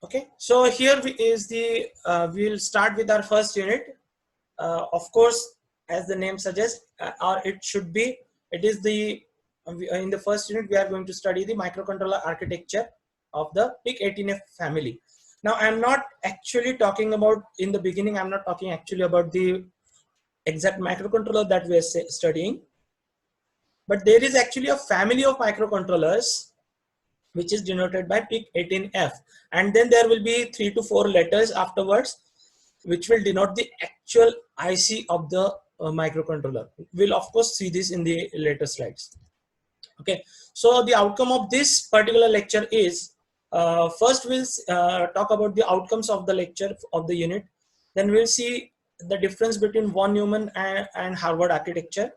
Okay, so here is the we'll start with our first unit. Of course, as the name suggests, or it should be, it is the in the first unit we are going to study the microcontroller architecture of the PIC18F family. Now, I'm not actually talking about, in the beginning, I'm not talking actually about the exact microcontroller that we are studying, but there is actually a family of microcontrollers which is denoted by PIC18F, and then there will be 3 to 4 letters afterwards which will denote the actual IC of the microcontroller. We'll of course see this in the later slides. Okay, so the outcome of this particular lecture is, first we'll talk about the outcomes of the lecture of the unit, then we'll see the difference between von Neumann and Harvard architecture.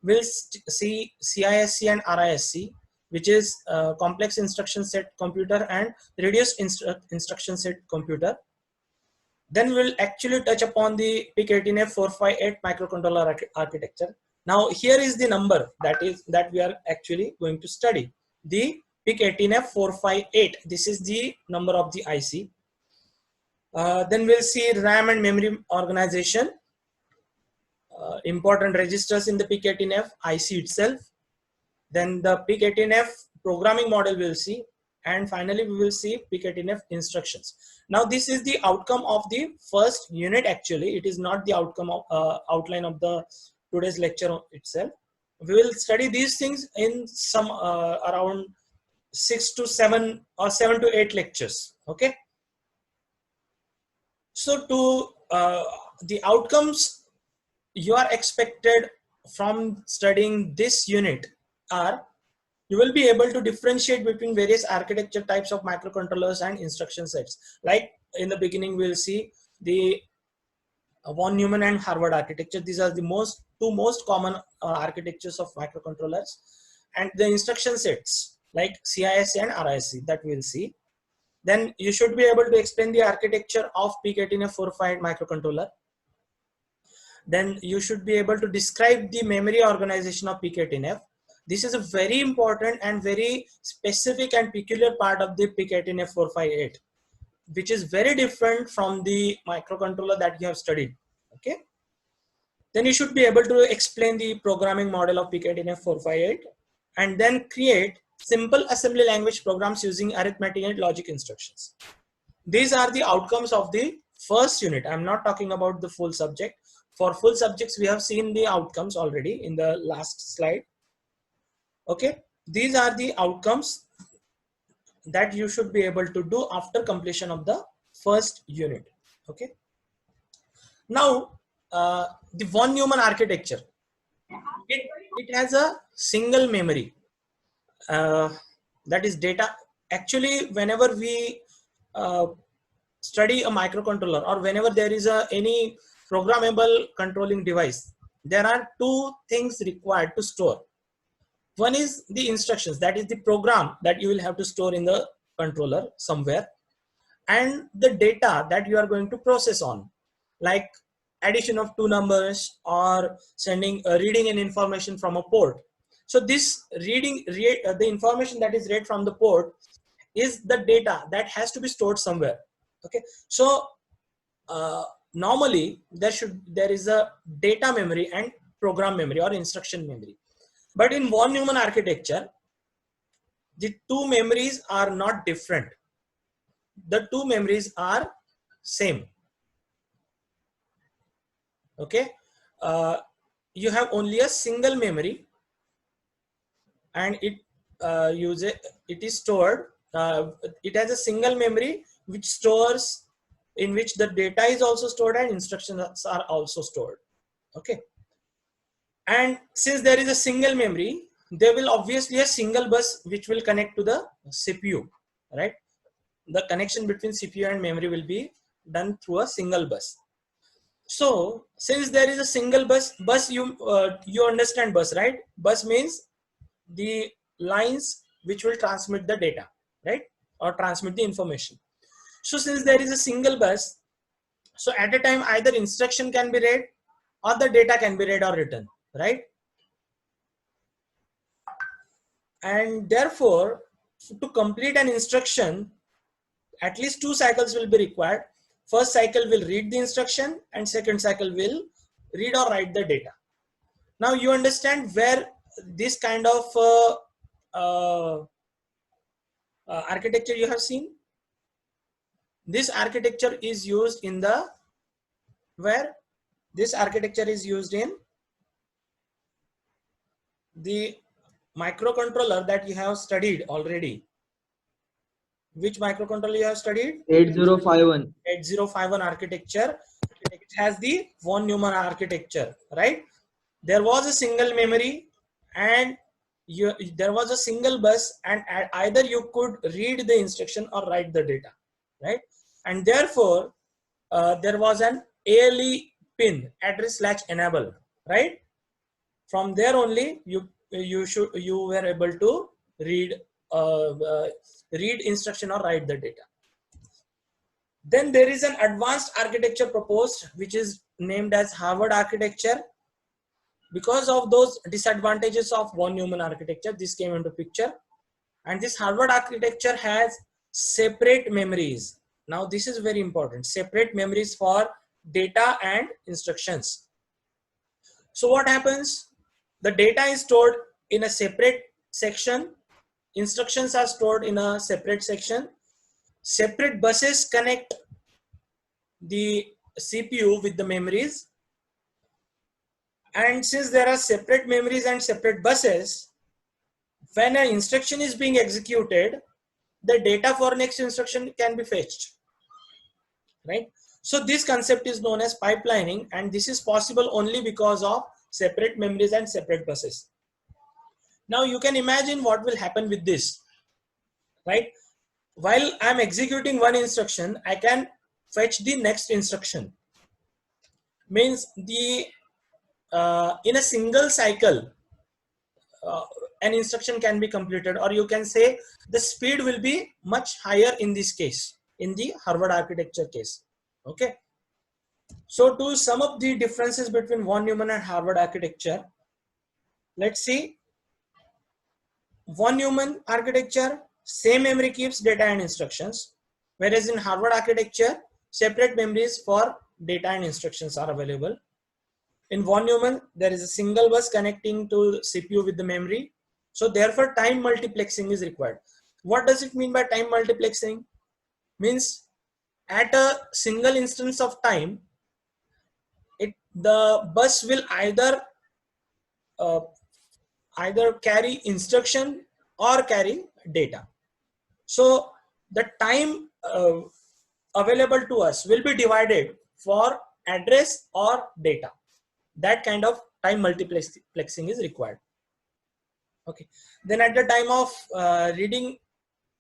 We'll see CISC and RISC, which is complex instruction set computer and reduced instruction set computer. Then we'll actually touch upon the PIC18F458 microcontroller architecture. Now here is the number that we are actually going to study. The PIC18F458. This is the number of the IC. Then we'll see RAM and memory organization. Important registers in the PIC18F IC itself. Then the PIC18F programming model we'll see, and finally we will see PIC18F instructions. Now this is the outcome of the first unit. Actually, it is not the outcome of outline of the today's lecture itself. We will study these things in some around 6 to 7 or 7 to 8 lectures. Okay. So to the outcomes you are expected from studying this unit are, you will be able to differentiate between various architecture types of microcontrollers and instruction sets. Like in the beginning, we'll see the von Neumann and Harvard architecture. These are the two most common architectures of microcontrollers, and the instruction sets like CISC and RISC that we'll see. Then you should be able to explain the architecture of PIC18F458 microcontroller. Then you should be able to describe the memory organization of PIC18F. This is a very important and very specific and peculiar part of the PIC18F458, which is very different from the microcontroller that you have studied. Okay. Then you should be able to explain the programming model of PIC18F458, and then create simple assembly language programs using arithmetic and logic instructions. These are the outcomes of the first unit. I'm not talking about the full subject. For full subjects, we have seen the outcomes already in the last slide. Okay, these are the outcomes that you should be able to do after completion of the first unit. Okay. Now, the von Neumann architecture, it has a single memory. That is data. Actually, whenever we study a microcontroller, or whenever there is any programmable controlling device, there are two things required to store. One is the instructions, that is the program that you will have to store in the controller somewhere, and the data that you are going to process on, like addition of two numbers or reading an information from a port. So this the information that is read from the port is the data that has to be stored somewhere. Okay, so normally there is a data memory and program memory or instruction memory, but in von Neumann architecture, the two memories are not different. The two memories are same. Okay, you have only a single memory, and it is stored. It has a single memory which stores, in which the data is also stored and instructions are also stored. Okay, and since there is a single memory, there will obviously a single bus which will connect to the CPU, right? The connection between CPU and memory will be done through a single bus. So since there is a single bus, you understand bus, right? Bus means the lines which will transmit the data, right? Or transmit the information. So since there is a single bus, so at a time either instruction can be read or the data can be read or written, right? And therefore, to complete an instruction at least 2 cycles will be required. First cycle will read the instruction and second cycle will read or write the data. Now you understand where this kind of architecture you have seen. This architecture is used in the where this architecture is used in the microcontroller that you have studied already. Which microcontroller you have studied? 8051. 8051 architecture. It has the von Neumann architecture, right? There was a single memory and there was a single bus, and either you could read the instruction or write the data, right? And therefore there was an ALE pin, address/enable, right? From there only you were able to read read instruction or write the data. Then there is an advanced architecture proposed, which is named as Harvard architecture. Because of those disadvantages of von Neumann architecture, this came into picture. And this Harvard architecture has separate memories. Now this is very important, separate memories for data and instructions. So what happens? The data is stored in a separate section, instructions are stored in a separate section, separate buses connect the CPU with the memories, and since there are separate memories and separate buses, when an instruction is being executed, the data for next instruction can be fetched, right? So this concept is known as pipelining, and this is possible only because of separate memories and separate buses. Now you can imagine what will happen with this, right? While I'm executing one instruction, I can fetch the next instruction. Means the in a single cycle, an instruction can be completed, or you can say the speed will be much higher in this case, in the Harvard architecture case. Okay. So to sum up the differences between von Neumann and Harvard architecture, let's see. Von Neumann architecture, same memory keeps data and instructions, whereas in Harvard architecture, separate memories for data and instructions are available. In von Neumann, there is a single bus connecting to CPU with the memory. So therefore, time multiplexing is required. What does it mean by time multiplexing? Means at a single instance of time, the bus will either carry instruction or carry data. So the time available to us will be divided for address or data. That kind of time multiplexing is required. Okay. Then at the time of reading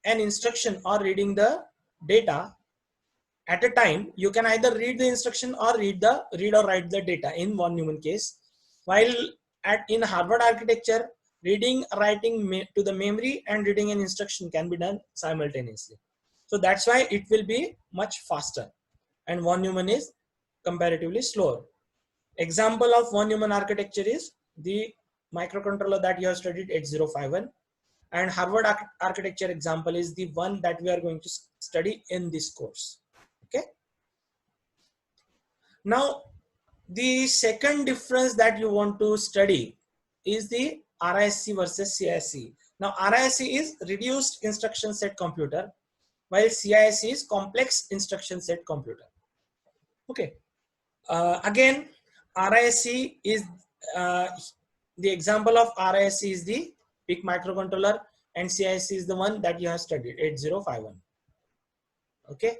an instruction or reading the data, at a time you can either read the instruction or read or write the data in von Neumann case, while in Harvard architecture, reading, writing to the memory and reading an instruction can be done simultaneously. So that's why it will be much faster, and von Neumann is comparatively slower. Example of von Neumann architecture is the microcontroller that you have studied, 8051, and Harvard architecture example is the one that we are going to study in this course. Okay. Now the second difference that you want to study is the RISC versus CISC. Now RISC is reduced instruction set computer, while CISC is complex instruction set computer. Okay. Again, RISC is the example of RISC is the PIC microcontroller, and CISC is the one that you have studied, 8051. Okay.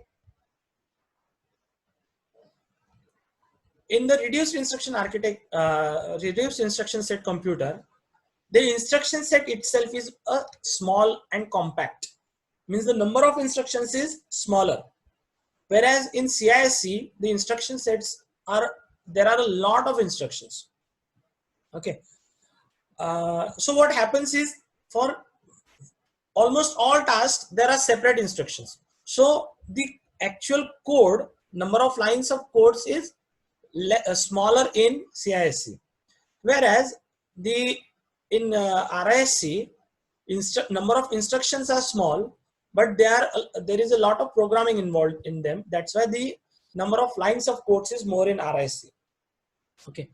In the reduced instruction set computer, the instruction set itself is a small and compact. Means the number of instructions is smaller. Whereas in CISC, the instruction sets there are a lot of instructions. Okay. So what happens is, for almost all tasks, there are separate instructions. So the actual code, number of lines of codes is smaller in CISC, whereas in RISC, number of instructions are small, but there is a lot of programming involved in them. That's why the number of lines of codes is more in RISC. Okay.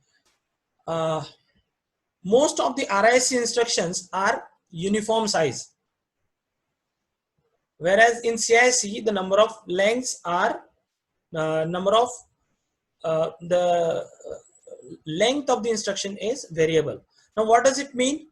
Most of the RISC instructions are uniform size, whereas in CISC the number of lengths are the length of the instruction is variable. Now what does it mean?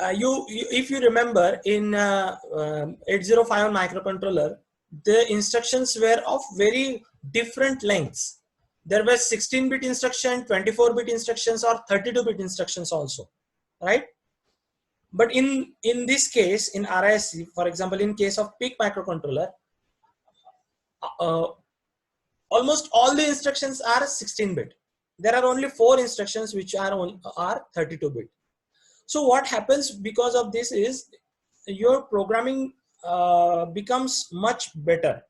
If you remember in 8051 microcontroller, the instructions were of very different lengths. There were 16-bit instruction, 24-bit instructions, or 32-bit instructions also, right? But in this case, in RISC, for example, in case of PIC microcontroller, almost all the instructions are 16-bit. There are only 4 instructions which are 32-bit. So what happens because of this is your programming becomes much better.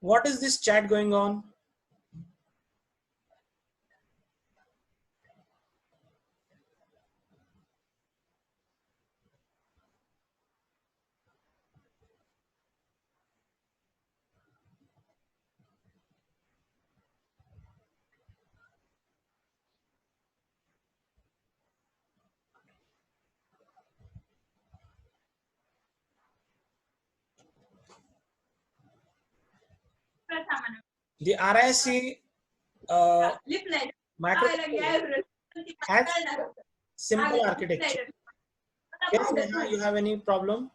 What is this chat going on? The RISC microcontroller has simple architecture. Yes, Neha, you have any problem?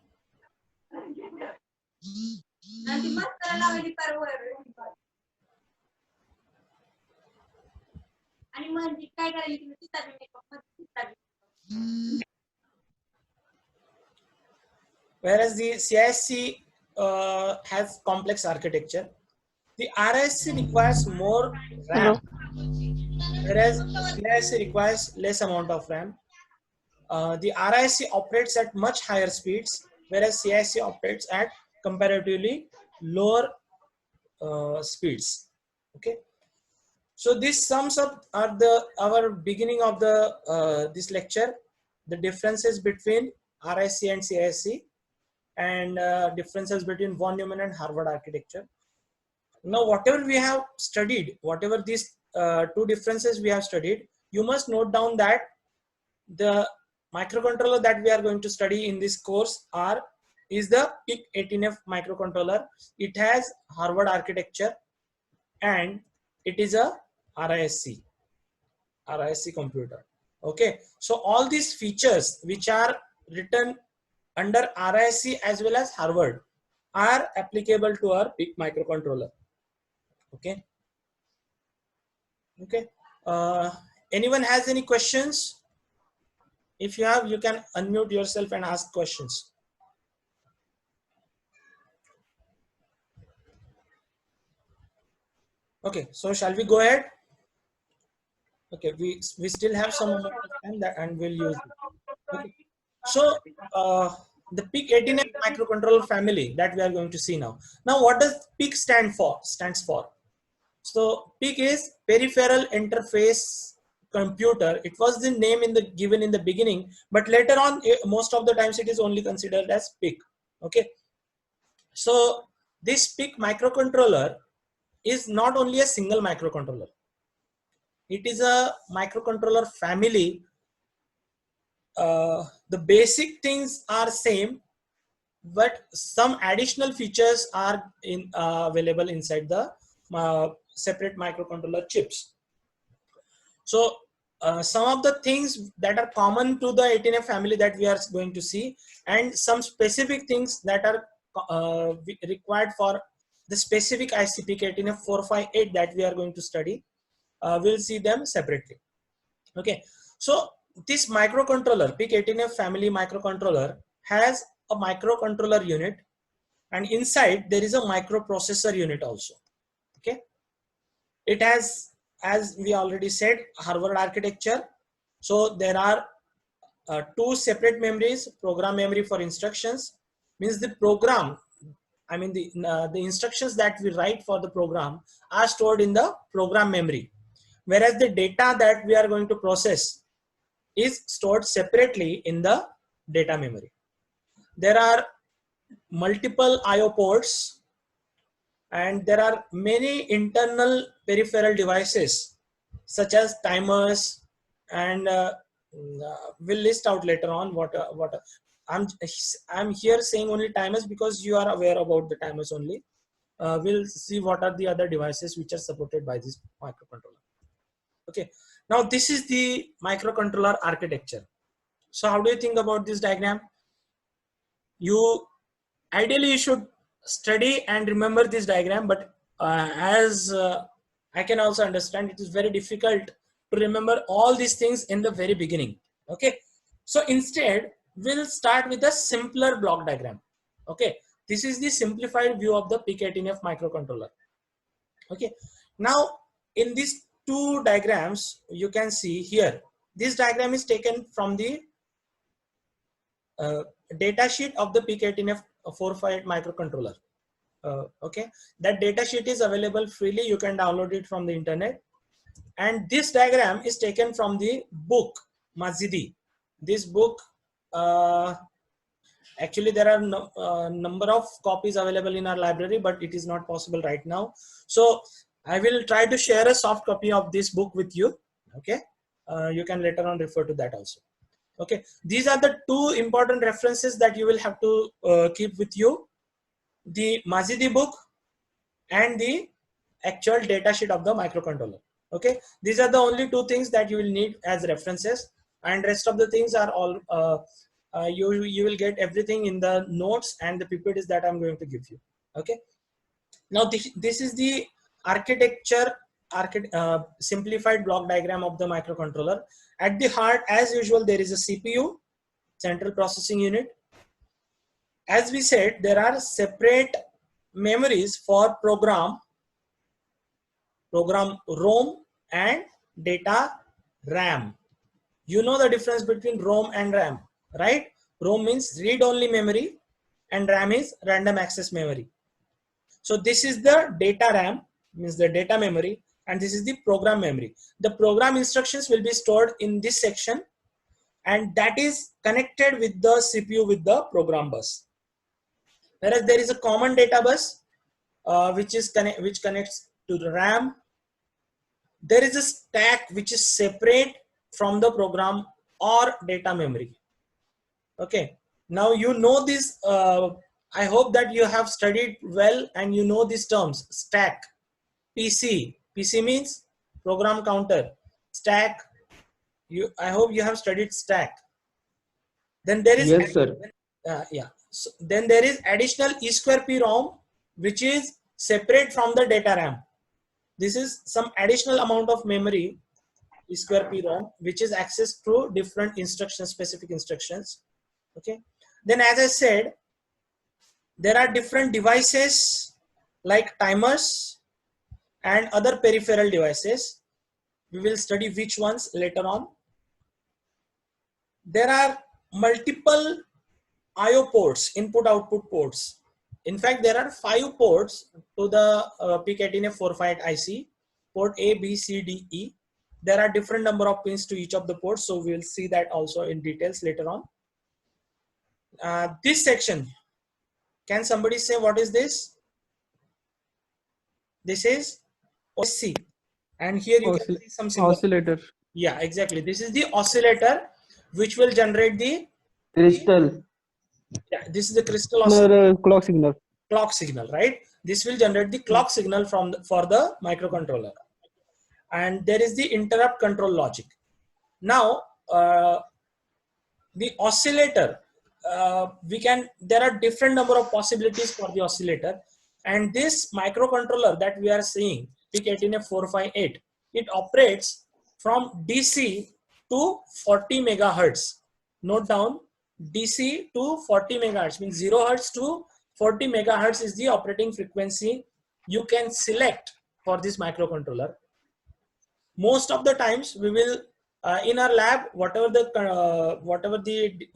Whereas the CISC has complex architecture, the RISC requires more RAM, whereas CISC requires less amount of RAM. The RISC operates at much higher speeds, whereas CISC operates at comparatively lower speeds. Okay, so this sums up our beginning of the this lecture, the differences between RISC and CISC, and differences between von Neumann and Harvard architecture. Now, whatever we have studied, whatever these 2 differences we have studied, you must note down that the microcontroller that we are going to study in this course is the PIC18F microcontroller. It has Harvard architecture and it is a RISC computer. Okay, so all these features which are written under RISC as well as Harvard are applicable to our PIC microcontroller. Okay. Okay. Anyone has any questions? If you have, you can unmute yourself and ask questions. Okay, so shall we go ahead? Okay, we still have some amount of time and we'll use it. Okay. So the PIC18F microcontroller family that we are going to see now. Now, what does PIC stands for? So PIC is peripheral interface computer. It was the name given in the beginning, but later on, most of the times it is only considered as PIC. Okay. So this PIC microcontroller is not only a single microcontroller. It is a microcontroller family. The basic things are same, but some additional features are available inside the separate microcontroller chips. So some of the things that are common to the 18F family that we are going to see, and some specific things that are required for the specific IC PIC18F 458 that we are going to study. We'll see them separately. Okay, so this microcontroller, PIC18F family microcontroller, has a microcontroller unit, and inside there is a microprocessor unit also. Okay, it has, as we already said, Harvard architecture. So there are 2 separate memories: program memory for instructions, means the program, I mean the instructions that we write for the program are stored in the program memory, whereas the data that we are going to process is stored separately in the data memory. There are multiple IO ports, and there are many internal peripheral devices such as timers, and we'll list out later on what I'm here saying only timers because you are aware about the timers only. We'll see what are the other devices which are supported by this microcontroller. Okay, now this is the microcontroller architecture. So how do you think about this diagram? Ideally you should study and remember this diagram, but as I can also understand, it is very difficult to remember all these things in the very beginning. Okay, so instead we'll start with a simpler block diagram. Okay, this is the simplified view of the PIC18F microcontroller. Okay, now in these two diagrams you can see here, this diagram is taken from the data sheet of the PIC18F 458 microcontroller. Okay, that data sheet is available freely, you can download it from the internet. And this diagram is taken from the book Mazidi. This book, actually there are number of copies available in our library, but it is not possible right now. So I will try to share a soft copy of this book with you. Okay, you can later on refer to that also. Okay, these are the two important references that you will have to keep with you: the Mazidi book and the actual data sheet of the microcontroller. Okay, these are the only two things that you will need as references, and rest of the things are all you will get everything in the notes and the PPTs that I'm going to give you. Okay, now this is the architecture simplified block diagram of the microcontroller. At the heart, as usual, there is a CPU, central processing unit. As we said, there are separate memories for program ROM and data RAM. You know the difference between ROM and RAM, right? ROM means read-only memory and RAM is random access memory. So this is the data RAM, means the data memory, and this is the program memory. The program instructions will be stored in this section, and that is connected with the CPU with the program bus. Whereas there is a common data bus which connects to the RAM. There is a stack which is separate from the program or data memory. Okay, now you know this. I hope that you have studied well and you know these terms: stack, PC. PC means program counter. Stack. I hope you have studied stack. Then there is Yes, sir. yeah. So then there is additional E2P ROM, which is separate from the data RAM. This is some additional amount of memory, E2P ROM, which is accessed through different instructions, specific instructions. Okay. Then, as I said, there are different devices like timers and other peripheral devices. We will study which ones later on. There are multiple IO ports, input-output ports. In fact, there are 5 ports to the PIC18F 458 IC, port A, B, C, D, E. There are different number of pins to each of the ports, so we'll see that also in details later on. This section, can somebody say what is this? This is OSC, and here you can see some symbol. Oscillator. Yeah, exactly. This is the oscillator which will generate the Crystal. Yeah, this is the crystal oscillator. Clock signal. Clock signal, right? This will generate the clock signal for the microcontroller, and there is the interrupt control logic. Now the oscillator, there are different number of possibilities for the oscillator, and this microcontroller that we are seeing, PIC18F 458, it operates from DC to 40 megahertz. Note down, DC to 40 megahertz means 0 hertz to 40 megahertz is the operating frequency you can select for this microcontroller. Most of the times we will in our lab, whatever the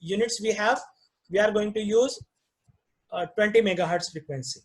units we have, we are going to use 20 megahertz frequency.